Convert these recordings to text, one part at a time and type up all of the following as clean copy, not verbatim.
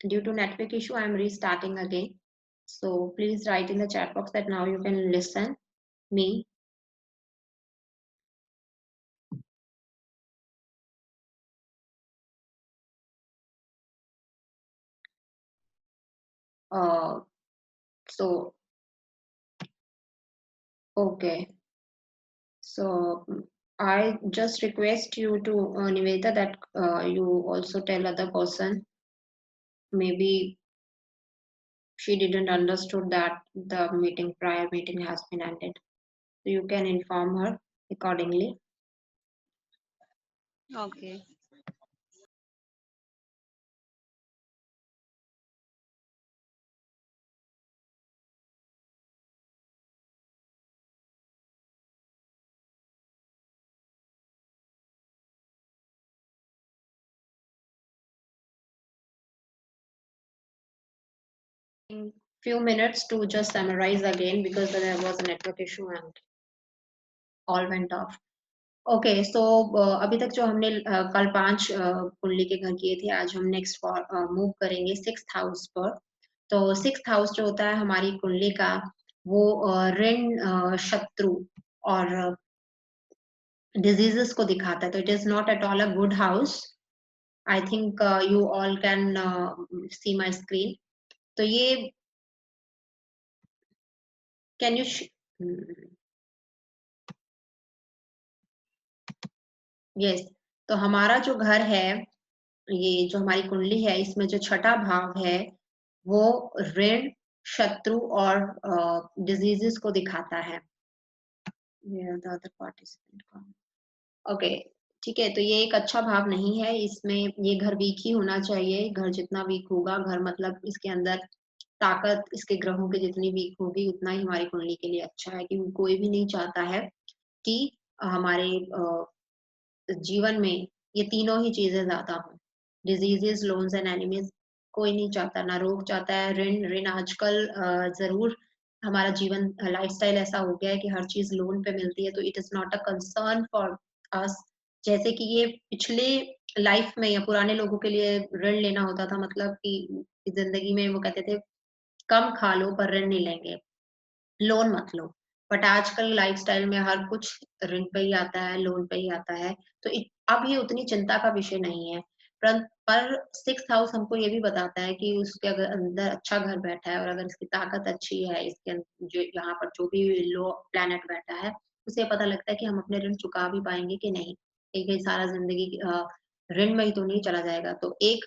Due to network issue, I am restarting again. So please write in the chat box that now you can listen me. So okay. So I just request you to Niveta that you also tell other person. Maybe she didn't understood that the prior meeting has been ended. So you can inform her accordingly. Okay. In few minutes to just summarize again because there was a network issue and all went off. Okay so अभी तक जो हमने कल 5 कुंडली के घर किए थे, आज हम नेक्स्ट मूव करेंगे 6th हाउस पर। तो 6th हाउस जो होता है हमारी कुंडली का, वो ऋण, शत्रु और डिजीजेस को दिखाता है। तो it is not at all a good house. I think you all can see my screen. तो ये कैन यू यस, तो हमारा जो घर है, ये जो हमारी कुंडली है, इसमें जो छठा भाव है, वो ऋण, शत्रु और डिजीजेस को दिखाता है। ओके, ठीक है। तो ये एक अच्छा भाव नहीं है, इसमें ये घर वीक ही होना चाहिए। घर जितना वीक होगा, घर मतलब इसके अंदर ताकत इसके ग्रहों की जितनी वीक होगी, उतना ही हमारी कुंडली के लिए अच्छा है, क्योंकि कोई भी नहीं चाहता है कि हमारे जीवन में ये तीनों ही चीजें ज्यादा हों। डिजीजेस, लोन्स एंड एनिमीज कोई नहीं चाहता, ना रोग चाहता है। ऋण ऋण आजकल जरूर हमारा जीवन लाइफस्टाइल ऐसा हो गया है कि हर चीज लोन पे मिलती है, तो it is not a concern for us. जैसे कि ये पिछले लाइफ में या पुराने लोगों के लिए ऋण लेना होता था, मतलब कि जिंदगी में वो कहते थे कम खा लो पर ऋण नहीं लेंगे, लोन मत लो। बट आजकल लाइफस्टाइल में हर कुछ ऋण पे ही आता है, लोन पे ही आता है। तो अब ये उतनी चिंता का विषय नहीं है। पर 6th हाउस हमको ये भी बताता है कि उसके अगर अंदर अच्छा घर बैठा है और अगर इसकी ताकत अच्छी है, इसके जो यहाँ पर जो भी लो प्लैनेट बैठा है, उसे पता लगता है कि हम अपने ऋण चुका भी पाएंगे कि नहीं। एक ही सारा जिंदगी ऋण में ही तो नहीं चला जाएगा। तो एक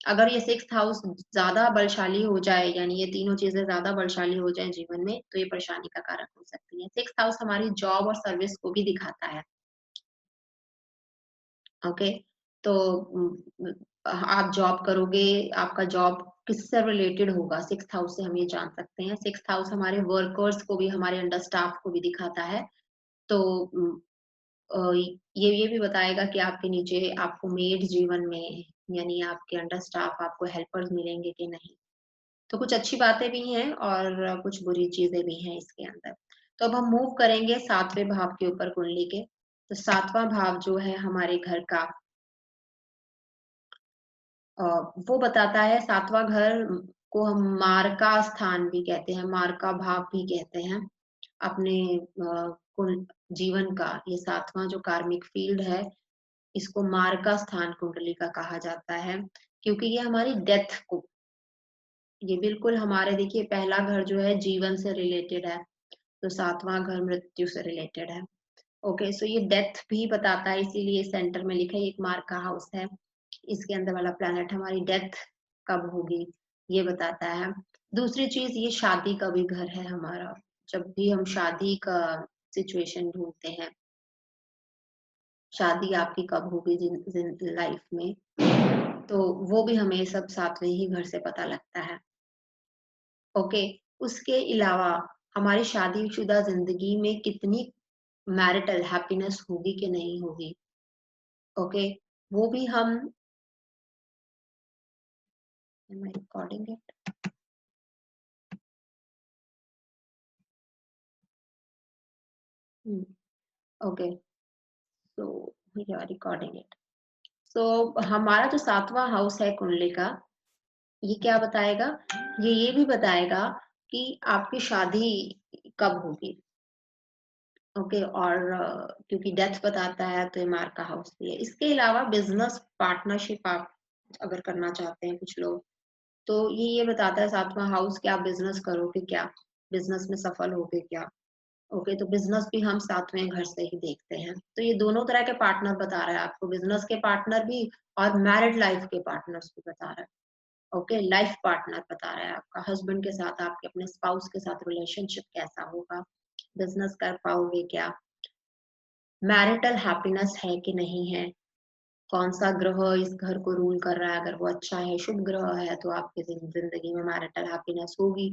अगर ये 6th हाउस ज़्यादा बलशाली हो जाए, यानी ये तीनों चीज़ें ज़्यादा बलशाली हो जाएँ जीवन में, तो ये परेशानी का कारण हो सकती है। 6th हाउस हमारी जॉब और सर्विस को भी दिखाता है। ओके, तो आप जॉब करोगे, आपका जॉब किससे रिलेटेड होगा, 6th हाउस से हम ये जान सकते हैं। 6th हाउस हमारे वर्कर्स को भी, हमारे अंडर स्टाफ को भी दिखाता है। तो अ, ये भी बताएगा कि आपके नीचे आपको मेड जीवन में, यानी आपके अंडर स्टाफ आपको हेल्पर्स मिलेंगे कि नहीं। तो कुछ अच्छी बातें भी हैं और कुछ बुरी चीजें भी हैं इसके अंदर। तो अब हम मूव करेंगे 7वें भाव के ऊपर कुंडली के। तो 7वां भाव जो है हमारे घर का, अ, वो बताता है 7वां घर को हम मार्का स्थान भी कहते हैं, मार्का भाव भी कहते हैं। अपने जीवन का ये 7वां जो कार्मिक फील्ड है, इसको मार्का स्थान कुंडली का कहा जाता है, क्योंकि ये हमारी डेथ को, ये बिल्कुल हमारे, देखिए पहला घर जो है जीवन से रिलेटेड है, तो 7वां घर मृत्यु से रिलेटेड है। ओके, सो ये डेथ भी बताता है, इसीलिए सेंटर में लिखा है, एक मार्क का हाउस है, इसके अंदर वाला प्लैनेट हमारी डेथ कब होगी ये बताता है। दूसरी चीज, ये शादी का भी घर है हमारा। जब भी हम शादी का सिचुएशन ढूंढते हैं, शादी आपकी कब होगी लाइफ में, तो वो भी हमें सब 7वें ही घर से पता लगता है। ओके, उसके अलावा हमारी शादीशुदा जिंदगी में कितनी मैरिटल हैप्पीनेस होगी कि नहीं होगी। ओके, वो भी हम, am I recording it? Okay, so we are recording it. So हमारा जो 7वां हाउस है कुंडली का, ये क्या बताएगा? ये भी बताएगा कि आपकी शादी कब होगी। ओके, और क्योंकि डेथ बताता है तो ये मार्क का हाउस भी है। इसके अलावा बिज़नेस पार्टनरशिप आप अगर करना चाहते हैं कुछ लोग, तो ये बताता है 7वाँ हाउस कि आप बिज़नेस करोगे क्या? बिज़नेस में सफल होगे क्या? ओके, तो बिज़नेस भी हम 7वें घर से ही देखते हैं। तो ये दोनों तरह के पार्टनर बता रहा है आपको, बिज़नेस के पार्टनर भी और मैरिड लाइफ के पार्टनर्स भी बता रहा है। ओके, लाइफ पार्टनर बता रहा है आपका, हस्बैंड के साथ आपके अपने स्पाउस के साथ रिलेशनशिप कैसा होगा? बिज़नेस कर पाओगे क्या? मैरिटल हैप्पीनेस है कि नहीं है? कौन-सा ग्रह इस घर को रूल कर रहा है? अगर वो अच्छा है, शुभ ग्रह है, तो आपकी ज़िंदगी में मैरिटल हैप्पीनेस होगी।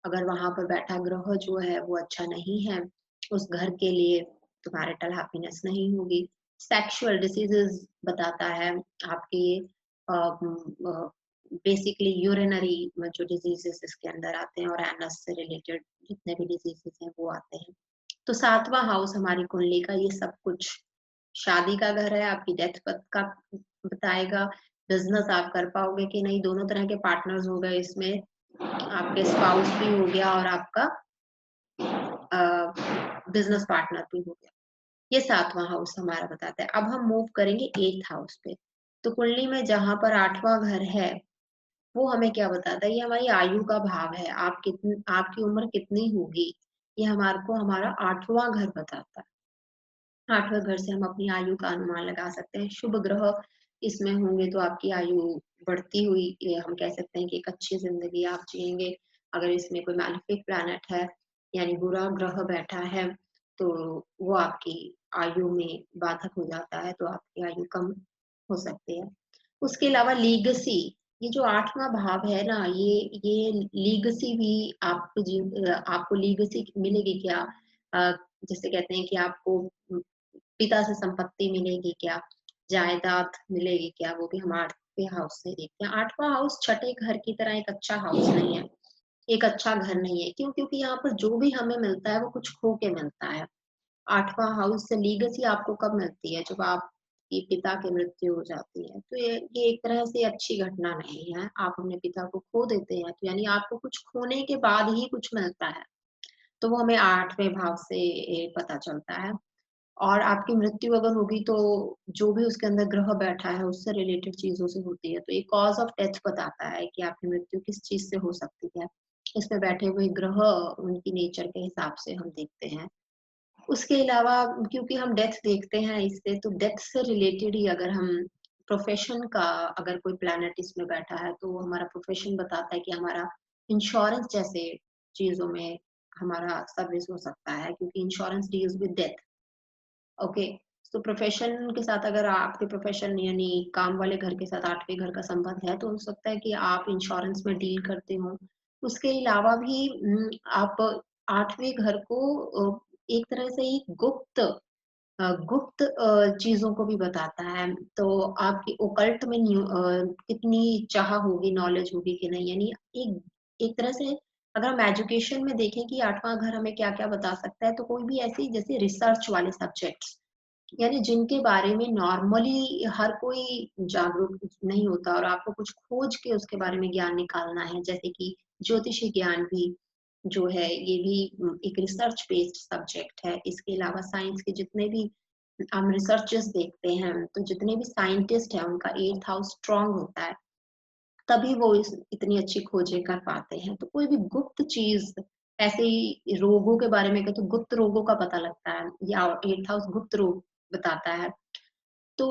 अगर वहाँ पर बैठा ग्रह जो है वो अच्छा नहीं है उस घर के लिए, तो मैरिटल हैप्पीनेस नहीं होगी। सेक्सुअल डिसीज़ेज़ बताता है आपके अ, बेसिकली यूरिनरी में जो डिसीज़ेज़ इसके अंदर आते हैं और एनस से रिलेटेड जितने भी डिसीज़ेज़ हैं वो आते हैं। तो 7वाँ हाउस हमारी कुंडली का ये सब कुछ शादी का घर है, आपकी डेथ पथ का बताएगा, बिज़नेस आप कर पाओगे कि नहीं, दोनों तरह के पार्टनर्स हो गए इसमें, आपके स्पाउस भी हो गया और आपका बिज़नेस पार्टनर भी हो गया। ये 7वाँ हाउस हमारा बताता है। अब हम मूव करेंगे 8th हाउस पे। तो कुंडली में जहाँ पर 8वाँ घर है, वो हमें क्या बताता है? ये हमारी आयु का भाव है। आपकी उम्र कितनी होगी? ये हमारे को हमारा 8वाँ घर बताता है। 8वें घर से हम अपनी आयु का अनुमान लगा सकते हैं। शुभ ग्रह इसमें होंगे तो आपकी आयु बढ़ती हुई ये हम कह सकते हैं कि एक अच्छी ज़िंदगी आप जिएँगे। अगर इसमें कोई मैलेफिक प्लैनेट है, यानी बुरा ग्रह बैठा है, तो वो आपकी आयु में बाधक हो जाता है, तो आपकी आयु कम हो सकती है। उसके अलावा लीगेसी, ये जो 8वां भाव है ना, ये लीगेसी भी आपको लीगेसी मिलेगी क्या? अ, जैसे कहते हैं कि आपको पिता से संपत्ति मिलेगी क्या? जायदाद मिलेगी क्या? वो भी हम 8वें हाउस से देखते हैं। 8वां हाउस छठे घर की तरह एक अच्छा हाउस नहीं है, एक अच्छा घर नहीं है। क्यों? क्योंकि यहाँ पर जो भी हमें मिलता है वो कुछ खो के मिलता है। 8वां हाउस से लीगेसी आपको कब मिलती है? जब आपके पिता की मृत्यु हो जाती है। तो ये एक तरह से अच्छी घटना नहीं है। आप अपने पिता को खो देते हैं, तो यानी आपको कुछ खोने के बाद ही कुछ मिलता है। तो वो हमें 8वें भाव से पता चलता है। और आपकी मृत्यु अगर होगी तो जो भी उसके अंदर ग्रह बैठा है उससे रिलेटेड चीज़ों से होती है। तो ये कॉज़ ऑफ डेथ बताता है कि आपकी मृत्यु किस चीज़ से हो सकती है। इसमें बैठे हुए ग्रह उनकी नेचर के हिसाब से हम देखते हैं। उसके अलावा क्योंकि हम डेथ देखते हैं इससे, तो डेथ से रिलेटेड ही अगर हम प्रोफ़ेशन का अगर कोई प्लैनेट इसमें बैठा है तो वो हमारा प्रोफ़ेशन बताता है कि हमारा इंश्योरेंस जैसे चीज़ों में हमारा सर्विस हो सकता है, क्योंकि insurance deals with death. Okay, तो प्रोफ़ेशन के साथ अगर आपके प्रोफ़ेशन यानी काम वाले घर के साथ 8वें घर का संबंध है, तो हो सकता है कि आप इंश्योरेंस में डील करते हो। उसके अलावा भी आप 8वें घर को एक तरह से एक गुप्त चीज़ों को भी बताता है। तो आपकी ओकल्ट में कितनी चाह होगी, नॉलेज होगी कि नहीं, यानी एक एक तरह से अगर हम एजुकेशन में देखें कि 8वाँ घर हमें क्या-क्या बता सकता है, तो कोई भी ऐसी जैसे रिसर्च वाले सब्जेक्ट्स, यानी जिनके बारे में नॉर्मली हर कोई जागरूक नहीं होता और आपको कुछ खोज के उसके बारे में ज्ञान निकालना है, जैसे कि ज्योतिषी ज्ञान भी जो है ये भी एक रिसर्च बेस्ड सब्जेक्ट है। इसके अलावा साइंस के जितने भी हम रिसर्चेस देखते हैं, तो जितने भी साइंटिस्ट हैं उनका 8th हाउस स्ट्रॉन्ग होता है, तभी वो इस इतनी अच्छी खोजें कर पाते हैं। तो कोई भी गुप्त चीज़, ऐसे ही रोगों के बारे में कहें तो गुप्त रोगों का पता लगता है या 8th हाउस गुप्त रोग बताता है। तो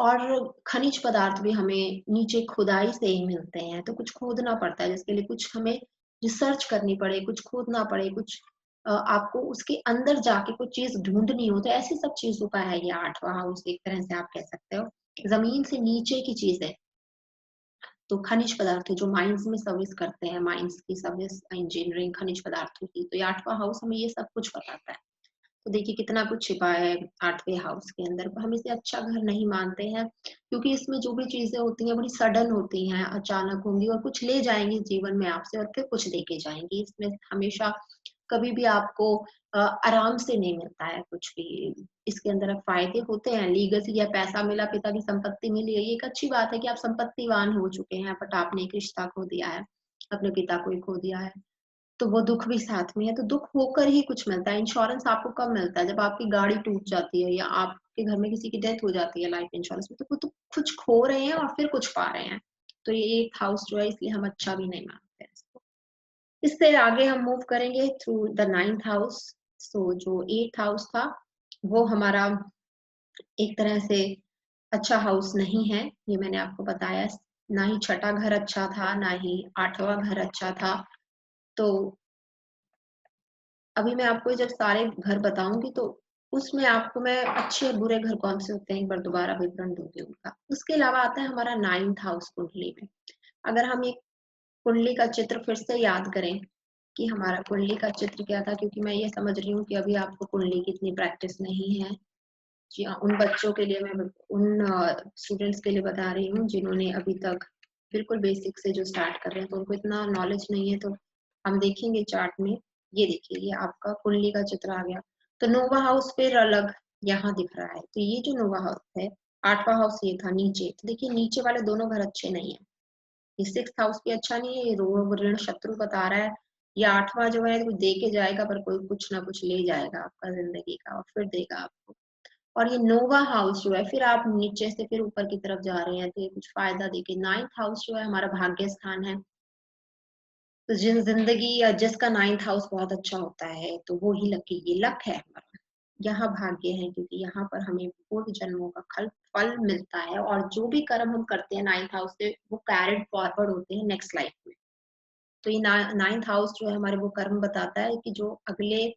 और खनिज पदार्थ भी हमें नीचे खुदाई से ही मिलते हैं, तो कुछ खोदना पड़ता है जिसके लिए कुछ हमें रिसर्च करनी पड़े, कुछ खोदना पड़े, कुछ आपको उसके अंदर जाके कुछ चीज़ ढूँढनी हो, तो ऐसी सब चीज़ों का है ये 8वाँ हाउस, एक तरह से आप कह सकते हो। ज़मीन से नीचे की चीज़ें, तो खनिज पदार्थ जो माइंस में सर्विस करते हैं, माइंस की सर्विस, इंजीनियरिंग, खनिज पदार्थों की, तो ये 8वाँ हाउस हमें ये सब कुछ बताता है। तो देखिए कितना कुछ छिपा है 8वें हाउस के अंदर। हम इसे अच्छा घर नहीं मानते हैं, क्योंकि इसमें जो भी चीज़ें होती हैं बड़ी सडन होती हैं, अचानक होंगी और कुछ ले जाएँगी जीवन में आपसे और फिर कुछ देके जाएँगी। इसमें हमेशा कभी भी आपको आराम से नहीं मिलता है कुछ भी। इसके अंदर अब फ़ायदे होते हैं, लीगसी या पैसा मिला, पिता की संपत्ति मिली है, ये एक अच्छी बात है कि आप संपत्तिवान हो चुके हैं, बट आपने एक रिश्ता खो दिया है, अपने पिता को ही खो दिया है। तो वो दुःख भी साथ में है, तो दुःख होकर ही कुछ मिलता है। इंश्योरेंस आपको कब मिलता है? जब आपकी गाड़ी टूट जाती है या आपके घर में किसी की डेथ हो जाती है लाइफ इंश्योरेंस में, तो वो तो कुछ खो रहे हैं और फिर कुछ पा रहे हैं। तो ये 8th हाउस जो है, इसलिए हम अच्छा भी नहीं मानते हैं इसको। इससे आगे हम मूव करेंगे थ्रू द 9th हाउस। सो जो 8th हाउस था, वो हमारा एक तरह से अच्छा हाउस नहीं है, ये मैंने आपको बताया। ना ही छठा घर अच्छा था, ना ही 8वां घर अच्छा था। तो अभी मैं आपको जब सारे घर बताऊँगी, तो उसमें आपको मैं अच्छे और बुरे घर कौन से होते हैं, एक बार दोबारा विवरण दूँगी उनका। उसके अलावा आता है हमारा 9th हाउस कुंडली में। अगर हम एक कुंडली का चित्र फिर से याद करें कि हमारा कुंडली का चित्र क्या था, क्योंकि मैं ये समझ रही हूँ कि अभी आपको कुंडली की इतनी प्रैक्टिस नहीं है। जी हाँ, उन बच्चों के लिए मैं उन स्टूडेंट्स के लिए बता रही हूँ जिन्होंने अभी तक बिल्कुल बेसिक से जो स्टार्ट कर रहे हैं, तो उनको इतना नॉलेज नहीं है। तो हम देखेंगे चार्ट में, ये देखिए, ये आपका कुंडली का चित्र आ गया। तो नोवा हाउस फिर अलग यहाँ दिख रहा है। तो ये जो नोवा हाउस है, 8वां हाउस ये था नीचे। तो देखिए नीचे वाले दोनों घर अच्छे नहीं है। ये 6th हाउस भी अच्छा नहीं है, ये रोग ऋण शत्रु बता रहा है। ये 8वां जो है कुछ दे के जाएगा, पर कोई कुछ ना कुछ ले जाएगा आपका जिंदगी का और फिर देगा आपको। और ये नोवा हाउस जो है, फिर आप नीचे से फिर ऊपर की तरफ जा रहे हैं, तो ये कुछ फायदा देके 9th हाउस जो है हमारा भाग्य स्थान है। तो जिन जिंदगी या जिसका 9th हाउस बहुत अच्छा होता है, तो वो ही लकी, ये लक है हमारा। यहाँ भाग्य है, क्योंकि यहाँ पर हमें पूर्व जन्मों का खल फल मिलता है, और जो भी कर्म हम करते हैं 9th हाउस से, वो कैरिड फॉरवर्ड होते हैं नेक्स्ट लाइफ में। तो ये 9th हाउस जो है हमारे वो कर्म बताता है कि जो अगले,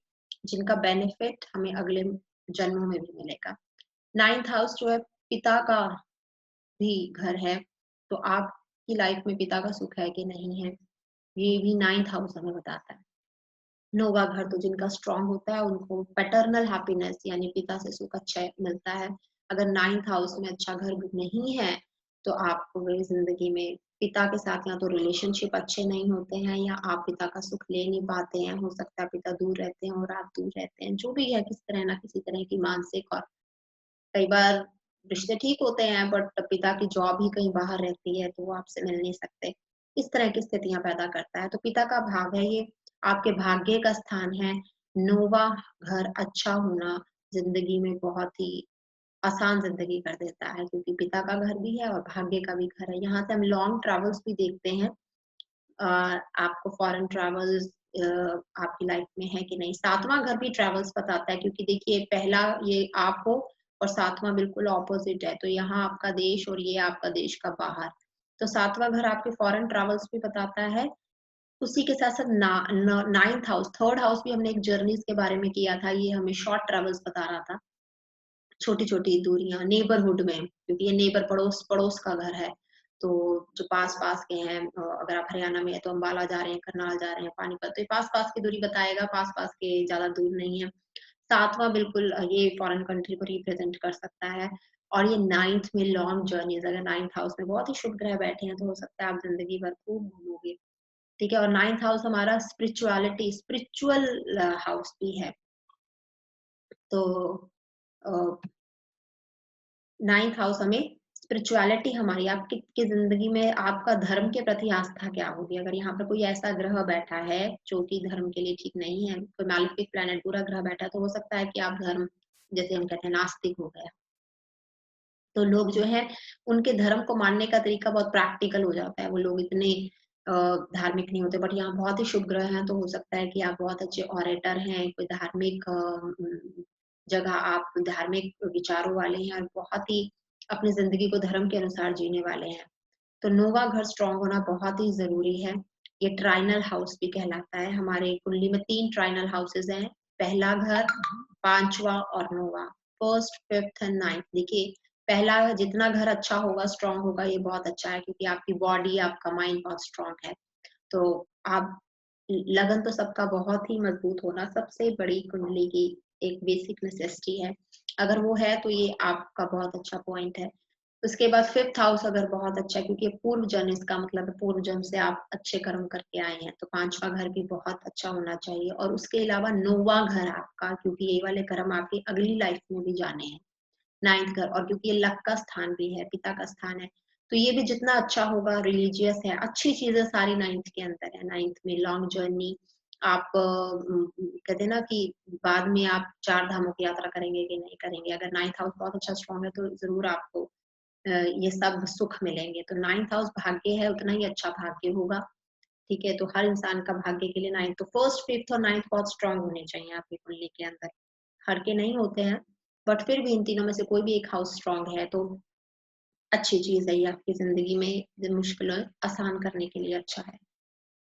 जिनका बेनिफिट हमें अगले जन्मों में भी मिलेगा। 9th हाउस जो है पिता का भी घर है, तो आपकी लाइफ में पिता का सुख है कि नहीं है, ये भी 9th हाउस हमें बताता है। नौवां घर तो जिनका स्ट्रांग होता है, उनको पैटर्नल हैप्पीनेस यानी पिता से सुख अच्छा मिलता है। अगर 9th हाउस में अच्छा घर नहीं है, तो आपको वही जिंदगी में पिता के साथ या तो रिलेशनशिप अच्छे नहीं होते हैं, या आप पिता का सुख ले नहीं पाते हैं। हो सकता है पिता दूर रहते हैं और आप दूर रहते हैं, जो भी है, किस तरह ना किसी तरह की मानसिक और कई बार रिश्ते ठीक होते हैं, बट पिता की जॉब ही कहीं बाहर रहती है, तो वो आपसे मिल नहीं सकते। इस तरह की स्थितियाँ पैदा करता है। तो पिता का भाव है ये, आपके भाग्य का स्थान है। नौवां घर अच्छा होना ज़िंदगी में बहुत ही आसान ज़िंदगी कर देता है, क्योंकि पिता का घर भी है और भाग्य का भी घर है। यहाँ से हम लॉन्ग ट्रैवल्स भी देखते हैं। अ, आपको फॉरेन ट्रैवल्स आपकी लाइफ में है कि नहीं। 7वां घर भी ट्रैवल्स बताता है, क्योंकि देखिए पहला ये आप हो और 7वां बिल्कुल ऑपोजिट है, तो यहाँ आपका देश और ये आपका देश का बाहर। तो 7वां घर आपके फॉरेन ट्रैवल्स भी बताता है। उसी के साथ-साथ ना न 9th हाउस, 3rd हाउस भी हमने एक जर्नीज़ के बारे में किया था, ये हमें शॉर्ट ट्रैवल्स बता रहा था। छोटी-छोटी दूरियाँ नेबरहुड में, क्योंकि ये नेबर पड़ोस-पड़ोस का घर है। तो जो पास-पास के हैं, अगर आप हरियाणा में हैं तो अम्बाला जा रहे हैं, करनाल जा रहे हैं, पानीपत, तो ये पास-पास की दूरी बताएगा, पास-पास के ज़्यादा दूर नहीं है। 7वां बिल्कुल ये फॉरेन कंट्री को रिप्रेज़ेंट कर सकता है। और ये 9th में लॉन्ग जर्नीज़, अगर 9th हाउस में बहुत ही शुभ ग्रह बैठे हैं, तो हो सकता है आप ज़िंदगी भर खूब घूमोगे, ठीक है? और 9th हाउस हमारा स्पिरिचुअलिटी, स्पिरिचुअल हाउस भी है। तो अ 9th हाउस हमें स्पिरिचुअलिटी, हमारी आपकी की ज़िंदगी में आपका धर्म के प्रति आस्था क्या होगी? अगर यहाँ पर कोई ऐसा ग्रह बैठा है जो कि धर्म के लिए ठीक नहीं है, कोई मैलेफिक प्लैनेट बुरा ग्रह बैठा है, तो हो सकता है कि आप धर्म, जैसे हम कहते हैं, नास्तिक हो गए। तो लोग जो है उनके धर्म को मानने का तरीका बहुत प्रैक्टिकल हो जाता है। वो लोग इतने अ, धार्मिक नहीं होते, बट यहाँ बहुत ही शुभ ग्रह हैं, तो हो सकता है कि आप बहुत अच्छे ओरेटर हैं, कोई धार्मिक जगह आप धार्मिक विचारों वाले हैं और बहुत ही अपनी ज़िंदगी को धर्म के अनुसार जीने वाले हैं। तो नौवां घर स्ट्रॉन्ग होना बहुत ही ज़रूरी है। ये ट्राइनल हाउस भी कहलाता है। हमारे कुंडली में 3 ट्राइनल हाउसेज़ हैं। पहला घर, 5वां और 9वां। 1st, 5th and 9th। देखिए, पहला जितना घर अच्छा होगा, स्ट्रॉन्ग होगा, ये बहुत अच्छा है, क्योंकि आपकी बॉडी, आपका माइंड बहुत स्ट्रॉन्ग है। तो आप लगन तो सबका बहुत ही मजबूत होना सबसे बड़ी कुंडली की एक बेसिक नेसेसिटी है। अगर वो है, तो ये आपका बहुत अच्छा पॉइंट है। उसके बाद 5th हाउस अगर बहुत अच्छा है, क्योंकि पूर्व जन्म इसका मतलब है पूर्व जन्म से आप अच्छे कर्म करके आए हैं, तो 5वां घर भी बहुत अच्छा होना चाहिए। और उसके अलावा 9वां घर आपका, क्योंकि ये वाले कर्म आपकी अगली लाइफ में भी जाने हैं। 9th घर, और क्योंकि ये लक का स्थान भी है, पिता का स्थान है, तो ये भी जितना अच्छा होगा, रिलीजियस है, अच्छी चीजें सारी 9th के अंदर है। 9th में लॉन्ग जर्नी, आप कहते हैं ना कि बाद में आप 4 धामों की यात्रा करेंगे कि नहीं करेंगे। अगर 9th हाउस बहुत अच्छा स्ट्रॉन्ग है तो जरूर आपको ये सब सुख मिलेंगे। तो 9th हाउस भाग्य है, उतना ही अच्छा भाग्य होगा। ठीक है, तो हर इंसान का भाग्य के लिए 9th, तो 1st, 5th और 9th बहुत स्ट्रॉन्ग होने चाहिए आपकी कुंडली के अंदर। हर के नहीं होते हैं, बट फिर भी इन तीनों में से कोई भी एक हाउस स्ट्रॉन्ग है तो अच्छी चीज है, ये आपकी जिंदगी में मुश्किलें आसान करने के लिए अच्छा है।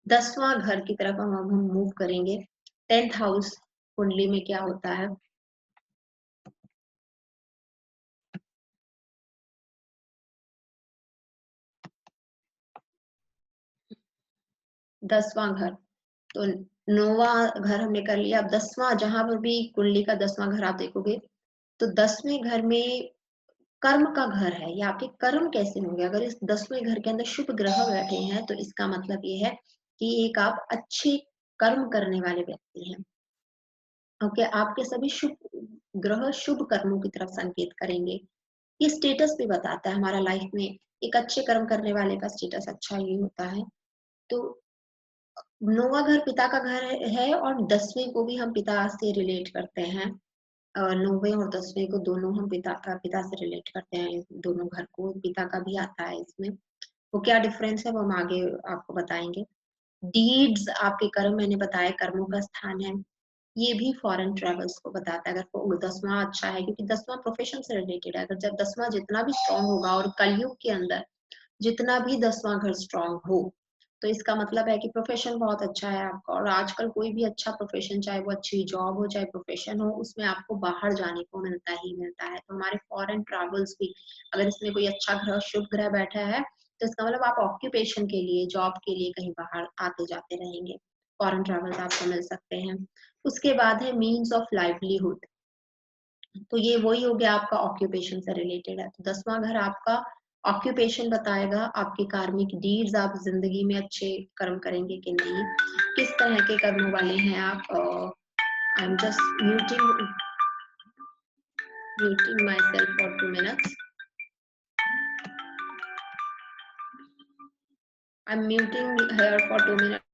10वां घर की तरफ हम मूव करेंगे। 10th हाउस कुंडली में क्या होता है? 10वां घर, तो 9वां घर हमने कर लिया। अब 10वां, जहां पर भी कुंडली का 10वां घर आप देखोगे, तो 10वें घर में कर्म का घर है। ये आपके कर्म कैसे होंगे? अगर इस 10वें घर के अंदर शुभ ग्रह बैठे हैं तो इसका मतलब ये है कि एक आप अच्छे कर्म करने वाले व्यक्ति हैं। ओके, आपके सभी शुभ ग्रह शुभ कर्मों की तरफ संकेत करेंगे। ये स्टेटस भी बताता है हमारा लाइफ में, एक अच्छे कर्म करने वाले का स्टेटस अच्छा ही होता है। तो 9वां घर पिता का घर है, और 10वें को भी हम पिता से रिलेट करते हैं। 9वें और 10वें को दोनों हम पिता से रिलेट करते हैं। दोनों घर को पिता का भी आता है इसमें। वो क्या डिफरेंस है वो हम आगे आपको बताएंगे। डीड्स आपके कर्म, मैंने बताया कर्मों का स्थान है। ये भी फॉरेन ट्रेवल्स को बताता है। अगर वो 10वां अच्छा है, क्योंकि 10वां प्रोफेशन से रिलेटेड है। अगर जब 10वां जितना भी स्ट्रांग होगा, और कलयुग के अंदर जितना भी 10वां घर स्ट्रांग हो, तो इसका मतलब है कि प्रोफेशन बहुत अच्छा है आपका। और आजकल कोई भी अच्छा प्रोफेशन, चाहे वो अच्छी जॉब हो चाहे प्रोफेशन हो, उसमें आपको बाहर जाने को मिलता ही मिलता है। तो हमारे फॉरेन ट्रैवल्स भी, अगर इसमें कोई अच्छा ग्रह शुभ ग्रह बैठा है, तो इसका मतलब आप ऑक्यूपेशन के लिए, जॉब के लिए कहीं बाहर आते जाते रहेंगे। फॉरेन ट्रैवल्स आपको मिल सकते हैं। उसके बाद है मीन्स ऑफ लाइवलीहुड, तो ये वही हो गया आपका ऑक्यूपेशन से रिलेटेड है। तो 10वां घर आपका ऑक्यूपेशन बताएगा, आपके कार्मिक डीड्स, आप जिंदगी में अच्छे कर्म करेंगे कि नहीं, किस तरह के कर्मों वाले हैं आप। I am just muting my self for 2 minutes। I am muting here for 2 minutes।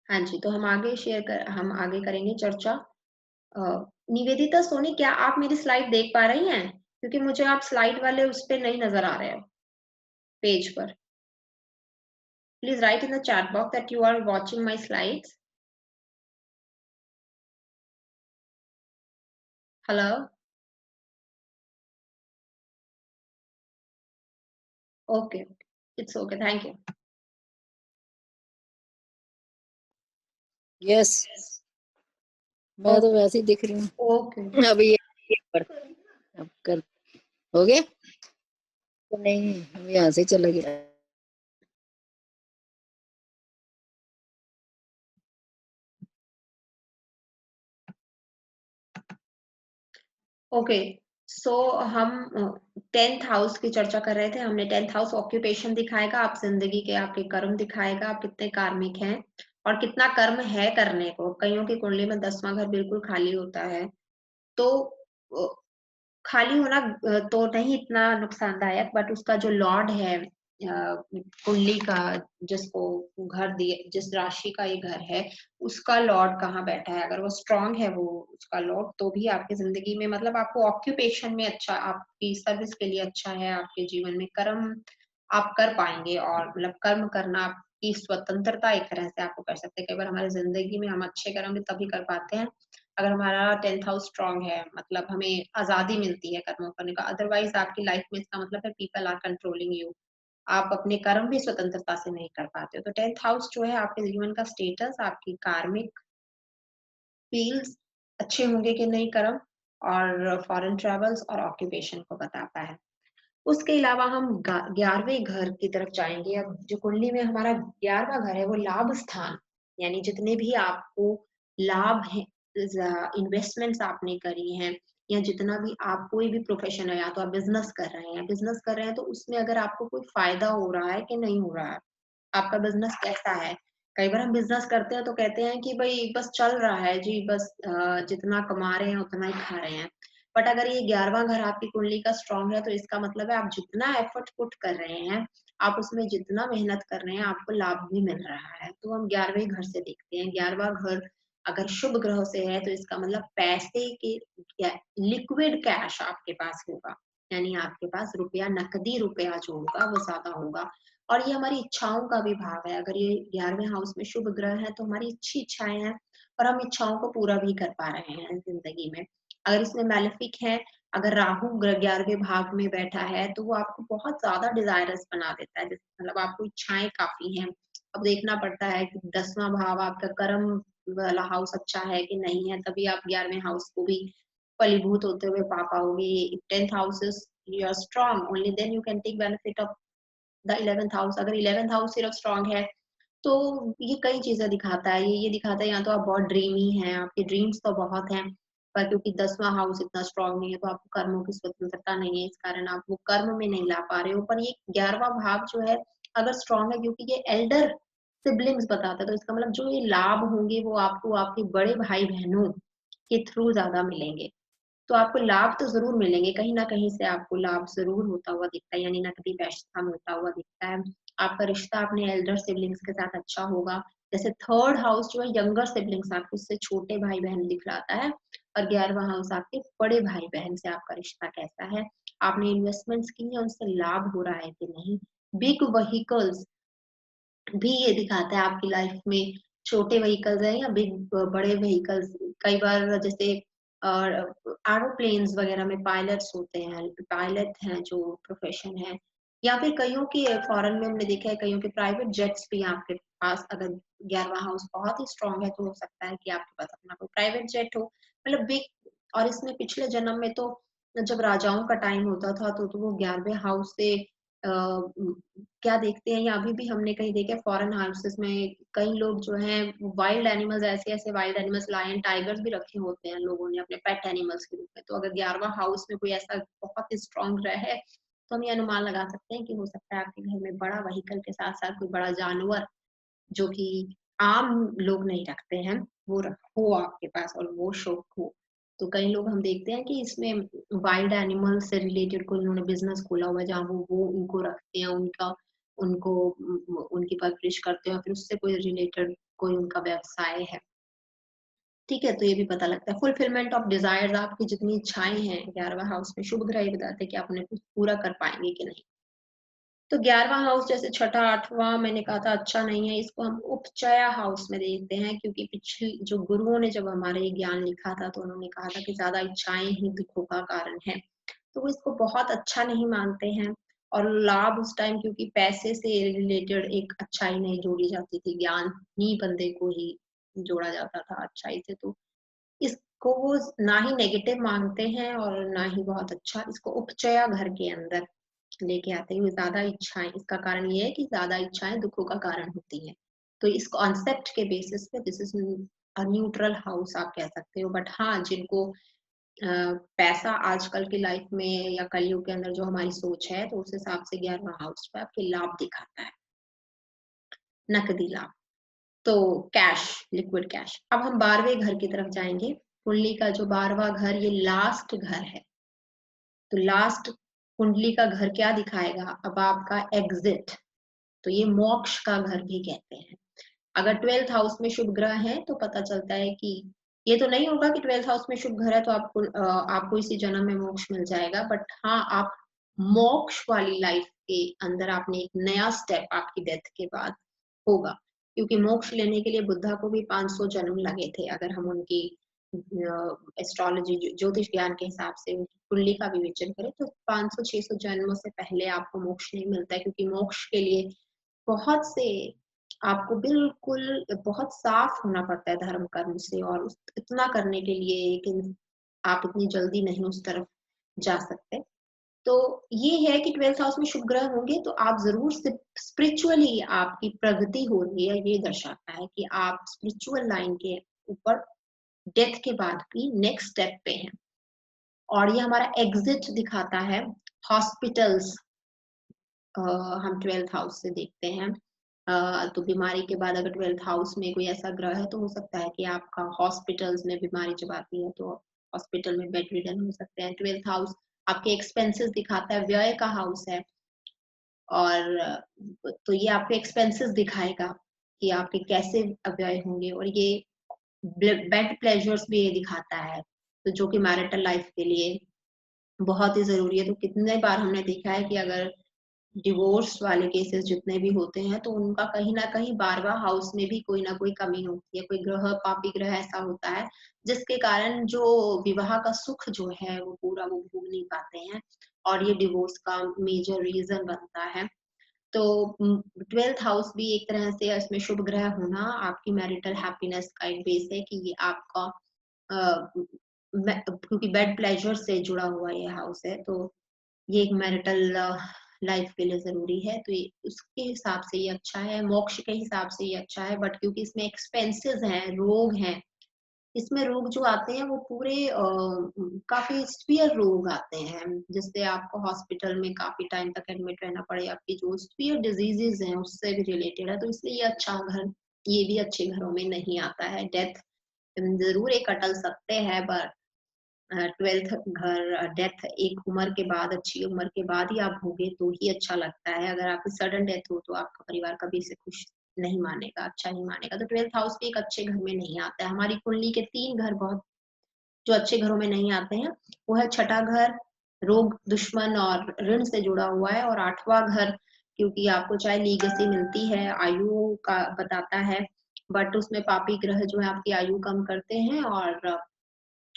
हाँ जी, तो हम आगे करेंगे चर्चा। अ, निवेदिता सोनी, क्या आप मेरी स्लाइड देख पा रही हैं? क्योंकि मुझे आप स्लाइड वाले उस पे नहीं नजर आ रहे हो पेज पर। Please write in the chat box that you are watching my slides. Hello? Okay. It's okay. Thank you. Yes, मैं तो Okay. वैसे ही दिख रही Okay. हूँ। अब ये पर अब कर हो गया तो नहीं, अब यहाँ से चला गया। ओके, सो हम 10th हाउस की चर्चा कर रहे थे। हमने 10th हाउस ऑक्यूपेशन दिखाएगा, आप जिंदगी के आपके कर्म दिखाएगा, आप कितने कार्मिक हैं और कितना कर्म है करने को। कईयों की कुंडली में 10वां घर बिल्कुल खाली होता है, तो खाली होना तो नहीं इतना नुकसानदायक, बट उसका जो लॉर्ड है कुंडली का, जिसको घर दिए, जिस राशि का ये घर है, उसका लॉर्ड कहाँ बैठा है, अगर वो स्ट्रांग है वो उसका लॉर्ड, तो भी आपकी जिंदगी में, मतलब आपको ऑक्यूपेशन में अच्छा, आपकी सर्विस के लिए अच्छा है, आपके जीवन में कर्म आप कर पाएंगे, और मतलब कर्म करना की स्वतंत्रता एक तरह से आपको कर सकते हैं। कई बार हमारी ज़िंदगी में हम अच्छे कर्म भी तभी कर पाते हैं, अगर हमारा 10th हाउस स्ट्रॉन्ग है, मतलब हमें आज़ादी मिलती है कर्मों करने का। अदरवाइज़ आपकी लाइफ़ में इसका मतलब है पीपल आर कंट्रोलिंग यू। आप अपने कर्म भी स्वतंत्रता से नहीं कर पाते हो। तो 10th हाउस जो है आपके जीवन का स्टेटस, आपकी कार्मिक फील्ड्स अच्छे होंगे कि नहीं कर्म, और फॉरेन ट्रैवल्स और ऑक्यूपेशन को बताता है। उसके अलावा हम 11वें घर की तरफ जाएँगे। अब जो कुंडली में हमारा 11वां घर है वो लाभ स्थान, यानी जितने भी आपको लाभ हैं, इन्वेस्टमेंट्स आपने करी हैं, या जितना भी आप कोई भी प्रोफ़ेशन है, या तो आप बिज़नेस कर रहे हैं तो उसमें अगर आपको कोई फ़ायदा हो रहा है कि नहीं हो रहा है? आपका बिज़नेस कैसा है? कई बार हम बिज़नेस करते हैं तो कहते हैं कि भई बस चल रहा है जी, बस जितना कमा रहे हैं उतना ही खा रहे हैं। बट अगर ये 11वां घर आपकी कुंडली का स्ट्रॉन्ग है तो इसका मतलब है आप जितना एफर्ट पुट कर रहे हैं, आप उसमें जितना मेहनत कर रहे हैं, आपको लाभ भी मिल रहा है। तो हम 11वें घर से देखते हैं, 11वां घर अगर शुभ ग्रह से है तो इसका मतलब पैसे के, क्या लिक्विड कैश आपके पास होगा। यानी आपके पास रुपया, नकदी रुपया जो होगा वो ज़्यादा होगा। और ये हमारी इच्छाओं का भी भाव है। अगर ये 11वें हाउस में शुभ ग्रह है तो हमारी अच्छी इच्छाएँ हैं और हम इच्छाओं को पूरा भी कर पा रहे हैं ज़िंदगी में। अगर इसमें मैलेफिक है, अगर राहु 11वें भाव में बैठा है तो वो आपको बहुत ज़्यादा डिज़ायरस बना देता है। मतलब आपको इच्छाएँ काफ़ी हैं। अब देखना पड़ता है कि 10वां भाव आपका कर्म वाला हाउस अच्छा है कि नहीं है, तभी आप 11वें हाउस को भी फलीभूत होते हुए पा पाओगे। 10th house is you are strong, only then you can take benefit of the 11th house. अगर 11th हाउस सिर्फ स्ट्रांग है तो ये कई चीजें दिखाता है। ये दिखाता है या तो आप बहुत ड्रीमी हैं, आपके ड्रीम्स तो बहुत हैं, पर क्योंकि 10वां हाउस इतना स्ट्रांग नहीं है तो आपको कर्मों की स्वतंत्रता नहीं है, इस कारण आप वो कर्म में नहीं ला पा रहे हो। पर ये 11वां भाव जो है अगर स्ट्रांग है, क्योंकि ये एल्डर सिबलिंग्स बताता है, तो इसका मतलब जो ये लाभ होंगे वो आपको आपके बड़े भाई बहनों के थ्रू ज्यादा मिलेंगे। तो आपको लाभ तो ज़रूर मिलेंगे, कहीं न कहीं से आपको लाभ ज़रूर होता हुआ दिखता है, यानी नकदी पैसा मिलता हुआ दिखता है। आपका रिश्ता अपने एल्डर सिबलिंग्स के साथ अच्छा होगा। जैसे 3rd हाउस जो है यंगर सिबलिंग्स, आपके उससे छोटे भाई-बहन दिखलाता है, और 11वां हाउस आपके बड़े भाई-बहन से आपका रिश्ता कैसा है। आपने इन्वेस्टमेंट्स की है, उनसे लाभ हो रहा है कि नहीं। बिग व्हीकल्स भी ये दिखाता है आपकी लाइफ में, छोटे व्हीकल्स हैं या बड़े व्हीकल्स। कई बार जैसे एरोप्लेन्स वगैरह में पायलट्स होते हैं, पायलट हैं जो प्रोफेशन है, या फिर कईयों की फॉरेन में हमने देखा है कईयों के प्राइवेट जेट्स भी हैं आपके पास। अगर 11वां हाउस बहुत ही स्ट्रांग है तो हो सकता है कि आपके पास अपना कोई प्राइवेट जेट हो, मतलब बिग। और इसमें पिछले जन्म में तो जब राजाओं का टाइम होता था तो वो 11वें हाउस से क्या देखते हैं, या अभी भी हमने कहीं देखे फॉरेन हाउसेस में कई लोग जो हैं वाइल्ड एनिमल्स, ऐसे-ऐसे वाइल्ड एनिमल्स, लायन, टाइगर्स भी रखे होते हैं लोगों ने अपने पेट एनिमल्स के रूप में। तो अगर 11वां हाउस में कोई ऐसा बहुत ही स्ट्रॉन्ग ग्रह है, तो हम ये अनुमान लगा सकते हैं कि हो सकता है आपके घर में बड़ा व्हीकल के साथ-साथ कोई बड़ा जानवर, जो कि आम लोग नहीं रखते हैं, वो हो आपके पास और वो शौक हो। तो कई लोग हम देखते हैं कि इसमें वाइल्ड एनिमल से रिलेटेड कोई उन्होंने बिज़नेस खोला हुआ है जहाँ वो उनको रखते हैं, उनको उनकी परवरिश करते हैं और फिर उससे कोई रिलेटेड कोई उनका व्यवसाय है। ठीक है? तो ये भी पता लगता है। फुलफिलमेंट ऑफ डिज़ायर्स, आपकी जितनी इच्छाएँ हैं 11वां हाउस में शुभ ग्रह ये बताते हैं कि आप उन्हें पूरा कर पाएँगे कि नहीं। तो 11वां हाउस जैसे छठा, 8वां मैंने कहा था अच्छा नहीं है, इसको हम उपचया हाउस में देखते हैं, क्योंकि पिछली जो गुरुओं ने जब हमारे ये ज्ञान लिखा था तो उन्होंने कहा था कि ज़्यादा इच्छाएँ ही दुखों का कारण है। तो वो इसको बहुत अच्छा नहीं मानते हैं, और लाभ उस टाइम क्योंकि पैसे से रिलेटेड एक अच्छाई नहीं जोड़ी जाती थी, ज्ञान ही बंदे को ही जोड़ा जाता था अच्छाई से। तो इसको वो ना ही नेगेटिव मानते हैं और ना ही बहुत अच्छा, इसको उपचया घर के अंदर लेके आते हैं। ज़्यादा इच्छाएँ, इसका कारण ये है कि ज़्यादा इच्छाएँ दुखों का कारण होती हैं। तो इस कॉन्सेप्ट के बेसिस पे दिस इज़ न्यूट्रल हाउस आप कह सकते हो। बट हाँ, जिनको पैसा आजकल की लाइफ में या कलयुग के अंदर जो हमारी सोच है, तो उस हिसाब से 11वां हाउस पे आपके लाभ दिखाता है, नकदी लाभ। तो कैश, लिक्विड कैश। अब हम 12वें घर की तरफ जाएँगे। कुंडली का जो 12वां घर ये लास्ट घर है। तो लास्ट कुंडली का घर क्या दिखाएगा? अब आपका एग्ज़िट, तो ये मोक्ष का घर भी कहते हैं। अगर 12th हाउस में शुभ ग्रह है तो पता चलता है कि ये तो नहीं होगा कि 12th हाउस में शुभ ग्रह है तो आपको इसी जन्म में मोक्ष मिल जाएगा। बट हाँ, आप मोक्ष वाली लाइफ के अंदर आपने एक नया स्टेप आपकी डेथ के बाद होगा, क्योंकि मोक्ष लेने के लिए बुद्धा को भी 500 जन्म लगे थे, अगर हम उनकी एस्ट्रोलॉजी ज्योतिष ज्ञान के हिसाब से उनकी कुंडली का विवेचन करें तो 500-600 जन्मों से पहले आपको मोक्ष नहीं मिलता है, क्योंकि मोक्ष के लिए बहुत से आपको बिल्कुल बहुत साफ होना पड़ता है धर्म कर्म से, और इतना करने के लिए कि आप इतनी जल्दी नहीं उस तरफ जा सकते। तो ये है कि 12th हाउस में शुभ ग्रह होंगे तो आप ज़रूर स्पिरिचुअली आपकी प्रगति हो रही है, ये दर्शाता है कि आप स्पिरिचुअल लाइन के ऊपर डेथ के बाद भी नेक्स्ट स्टेप पे हैं। और ये हमारा एग्जिट दिखाता है हॉस्पिटल्स, हम 12th हाउस से देखते हैं। तो बीमारी के बाद अगर 12th हाउस में कोई ऐसा ग्रह है तो हो सकता है कि आपका हॉस्पिटल्स में बीमारी जब आती है तो हॉस्पिटल में बेड रिडन हो सकते हैं। 12th हाउस आपके एक्सपेंसेस दिखाता है, व्यय का हाउस है। और तो ये आपके एक्सपेंसेस दिखाएगा कि आपके कैसे व्यय होंगे, और ये बेड प्लेजर्स भी ये दिखाता है, तो जो कि मैरिटल लाइफ के लिए बहुत ही ज़रूरी है। तो कितने बार हमने देखा है कि अगर डिवोर्स वाले केसेस जितने भी होते हैं तो उनका कहीं न कहीं 12वाँ हाउस में भी कोई न कोई कमी होती है, कोई ग्रह पापी ग्रह ऐसा होता है, जिसके कारण जो विवाह का सुख जो है वो पूरा वो भोग नहीं पाते हैं, और ये डिवोर्स का मेजर रीज़न बनता है। तो 12th हाउस भी एक तरह से इसमें शुभ ग्रह होना आपकी मैरिटल हैप्पीनेस का एक बेस है कि ये आपका क्योंकि बेड प्लेजर से जुड़ा हुआ ये हाउस है, तो ये एक मैरिटल लाइफ के लिए ज़रूरी है, तो ये उसके हिसाब से ये अच्छा है, मोक्ष के हिसाब से ये अच्छा है, बट क्योंकि इसमें एक्सपेंसेस हैं, रोग हैं, इसमें रोग जो आते हैं वो पूरे काफ़ी सीवियर रोग आते हैं, जिससे आपको हॉस्पिटल में काफ़ी टाइम तक एडमिट रहना पड़े, आपकी जो सीवियर डिजीज़ेज़ हैं उससे भी रिलेटेड है, तो इसलिए ये अच्छा घर ये भी अच्छे घरों में नहीं आता है। डेथ ज़रूर एक अटल सत्य है, बट 12th घर डेथ एक उम्र के बाद, अच्छी उम्र के बाद ही आप भोगे तो ही अच्छा लगता है। अगर आपकी सडन डेथ हो तो आपका परिवार कभी इसे खुश नहीं मानेगा, अच्छा नहीं मानेगा। तो 12th हाउस भी एक अच्छे घर में नहीं आता है। हमारी कुंडली के 3 घर बहुत जो अच्छे घरों में नहीं आते हैं, वो है छठा घर, रोग, दुश्मन और ऋण से जुड़ा हुआ है, और 8वाँ घर क्योंकि आपको चाहे लीगेसी मिलती है, आयु का बताता है, बट उसमें पापी ग्रह जो है आपकी आयु कम करते हैं, और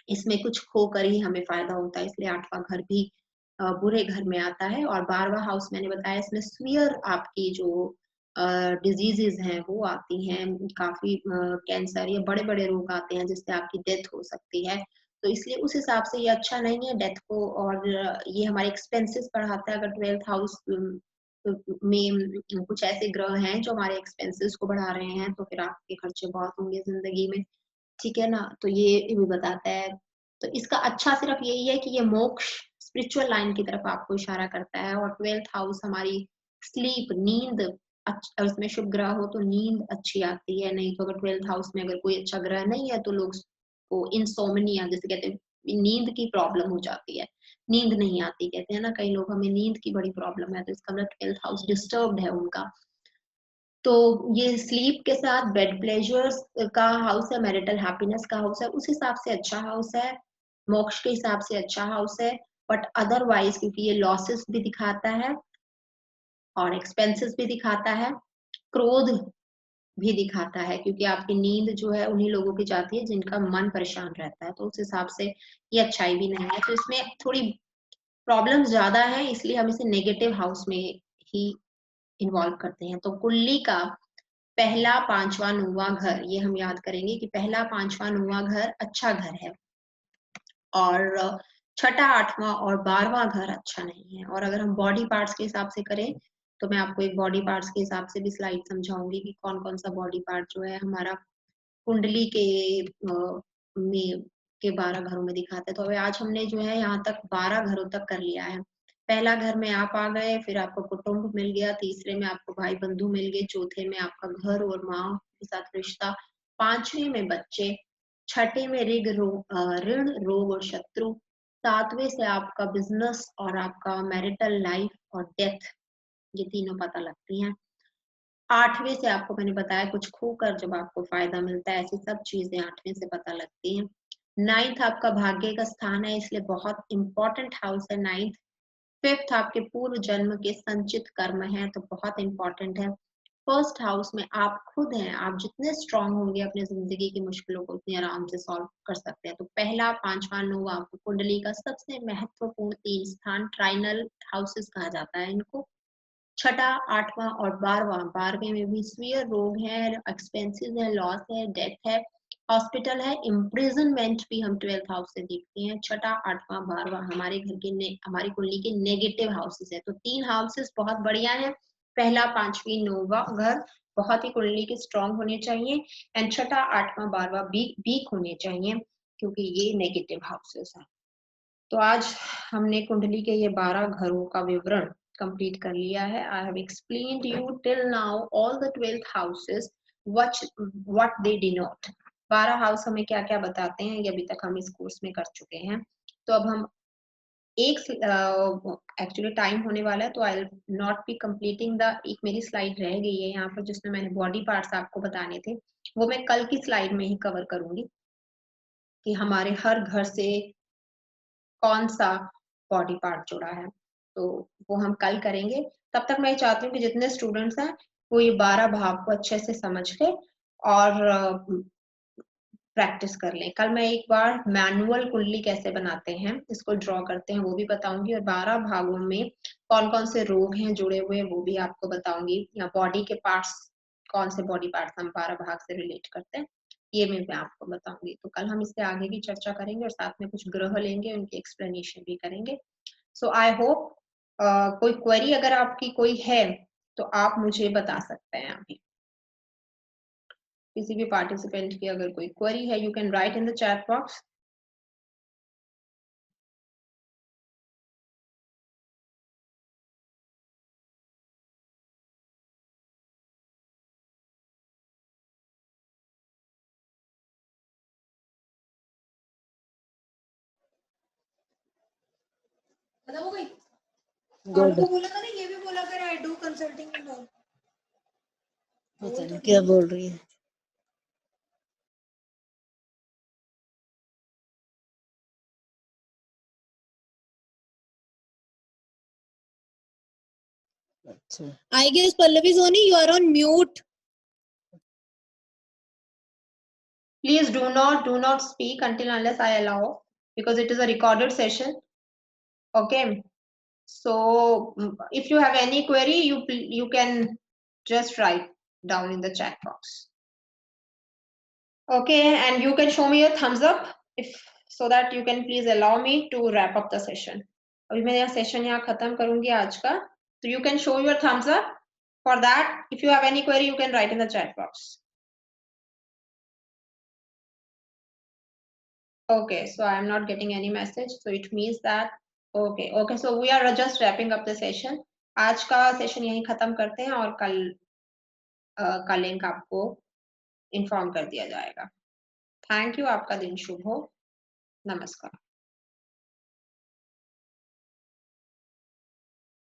इसमें कुछ खोकर ही हमें फ़ायदा होता है, इसलिए 8वाँ घर भी बुरे घर में आता है। और 12वाँ हाउस मैंने बताया इसमें सीवियर आपकी जो डिज़ीज़ेज़ हैं वो आती हैं, काफ़ी कैंसर या बड़े-बड़े रोग आते हैं जिससे आपकी डेथ हो सकती है। तो इसलिए उस हिसाब से ये अच्छा नहीं है डेथ को, और ये हमारे एक्सपेंसेस बढ़ाता है। अगर 12th हाउस में कुछ ऐसे ग्रह हैं जो हमारे एक्सपेंसेस को बढ़ा रहे हैं, तो फिर आपके खर्चे बहुत होंगे ज़िंदगी में। ठीक है ना? तो ये भी बताता है। तो इसका अच्छा सिर्फ यही है कि ये मोक्ष स्पिरिचुअल लाइन की तरफ आपको इशारा करता है, और 12th हाउस हमारी स्लीप नींद उसमें शुभ ग्रह हो तो नींद अच्छी आती है, नहीं तो अगर 12th हाउस में अगर कोई अच्छा ग्रह नहीं है तो लोग को इंसोम्निया जिसे कहते हैं नींद की प्रॉब्लम हो जाती है। नींद नहीं आती कहते हैं ना कई लोग हमें नींद की बड़ी प्रॉब्लम है, तो इसका मतलब 12th हाउस डिस्टर्ब्ड है उनका। तो ये स्लीप के साथ बेड प्लेजर्स का हाउस है, मैरिटल हैप्पीनेस का हाउस है, उस हिसाब से अच्छा हाउस है, मोक्ष के हिसाब से अच्छा हाउस है, बट अदरवाइज़ क्योंकि ये लॉसेस भी दिखाता है और एक्सपेंसेस भी दिखाता है, क्रोध भी दिखाता है क्योंकि आपकी नींद जो है उन्हीं लोगों की जाती है जिनका मन परेशान रहता है, तो उस हिसाब से ये अच्छाई भी नहीं है। तो इसमें थोड़ी प्रॉब्लम्स ज़्यादा है इसलिए हम इसे नेगेटिव हाउस में ही इन्वॉल्व करते हैं। तो कुंडली का पहला, 5वाँ, 9वाँ घर ये हम याद करेंगे कि पहला, 5वाँ, 9वाँ घर अच्छा घर है, और छठा, 8वाँ और 12वाँ घर अच्छा नहीं है। और अगर हम बॉडी पार्ट्स के हिसाब से करें, तो मैं आपको एक बॉडी पार्ट्स के हिसाब से भी स्लाइड समझाऊँगी कि कौन-कौन सा बॉडी पार्ट जो है हमारा कुंडली के में के 12 घरों में दिखाता है। तो अभी आज हमने जो है यहाँ तक 12 घरों तक कर लिया है। पहला घर में आप आ गए, फिर आपको कुटुंब मिल गया, तीसरे में आपको भाई-बंधु मिल गए, चौथे में आपका घर और माँ के साथ रिश्ता, 5वें में बच्चे, छठे में ऋण, रोग और शत्रु, 7वें से आपका बिज़नेस और आपका मैरिटल लाइफ और डेथ, ये तीनों पता लगती हैं। 8वें से आपको मैंने बताया कुछ खोकर जब आपको फ़ायदा मिलता है, ऐसी सब चीज़ें 8वें से पता लगती हैं। 9th आपका भाग्य का स्थान है इसलिए बहुत इम्पोर्टेंट हाउस है 9th। 5th आपके पूर्व जन्म के संचित कर्म हैं तो बहुत इम्पोर्टेंट है। फर्स्ट हाउस में आप खुद हैं, आप जितने स्ट्रांग होंगे अपनी ज़िंदगी की मुश्किलों को उतनी आराम से सॉल्व कर सकते हैं। तो पहला, 5वां, 9वां आपको कुंडली का सबसे महत्वपूर्ण 3 स्थान ट्राइनल हाउसेस कहा जाता है इनको। छठा, 8वां और 12वां, 12वें में भी स्वीयर रोग है, एक्सपेंसेस है, लॉस है, डेथ है, हॉस्पिटल है, इम्प्रिजनमेंट भी हम 12th हाउस से देखते हैं। छठा, 8वां, 12वां हमारे घर के हमारी कुंडली के नेगेटिव हाउसेस है। तो 3 हाउसेस बहुत बढ़िया है। पहला, 5वीं, 9वां घर बहुत ही कुंडली के स्ट्रांग होने चाहिए एंड छठा, 8वां, 12वां वीक होने चाहिए क्योंकि ये नेगेटिव हाउसेस है। तो आज हमने कुंडली के ये 12 घरों का विवरण कंप्लीट कर लिया है। I have explained you till now all the 12th houses what they denote. 12 house हमें क्या क्या बताते हैं ये अभी तक हम इस कोर्स में कर चुके हैं। तो अब हम एक एक्चुअली टाइम होने वाला है तो आई नॉट बी कंप्लीटिंग द एक मेरी स्लाइड रह गई है यहाँ पर जिसमें मैंने बॉडी पार्ट्स आपको बताने थे, वो मैं कल की स्लाइड में ही कवर करूंगी कि हमारे हर घर से कौन सा बॉडी पार्ट जुड़ा है। तो वो हम कल करेंगे। तब तक मैं चाहती हूँ कि जितने स्टूडेंट्स हैं वो ये 12 भाव को अच्छे से समझ के और प्रैक्टिस कर लें। कल मैं एक बार मैनुअल कुंडली कैसे बनाते हैं, इसको ड्रॉ करते हैं वो भी बताऊंगी और 12 भागों में कौन-कौन से रोग हैं जुड़े हुए वो भी आपको बताऊंगी या बॉडी के पार्ट्स कौन से बॉडी पार्ट्स हम 12 भाग से रिलेट करते हैं, ये मैं आपको बताऊंगी। तो कल हम इससे आगे की चर्चा करेंगे और साथ में कुछ ग्रह लेंगे, उनकी एक्सप्लेनेशन भी करेंगे। सो आई होप कोई क्वेरी अगर आपकी कोई है तो आप मुझे बता सकते हैं अभी। किसी भी पार्टिसिपेंट की अगर कोई क्वेरी है, you can write in the chat box. खत्म हो गई। गुड। को बोला था ना, ये भी बोला कर I do consulting and all. पता नहीं क्या बोल रही है। अच्छा, I guess Pallavi Soni, you are on mute. Please do not speak until unless I allow because it is a recorded session. Okay. So if you have any query, you can just write down in the chat box. Okay, and you can show me a thumbs up if so that you can please allow me to wrap up the session. अभी मैं यह session यहाँ खत्म करूंगी आज का, so you can show your thumbs up. For that, if you have any query, you can write in the chat box. Okay, so I am not getting any message, so it means that okay, so we are just wrapping up the session. आज का session यहीं खत्म करते हैं और कल का link आपको इन्फॉर्म कर दिया जाएगा। थैंक यू, आपका दिन शुभ हो। नमस्कार।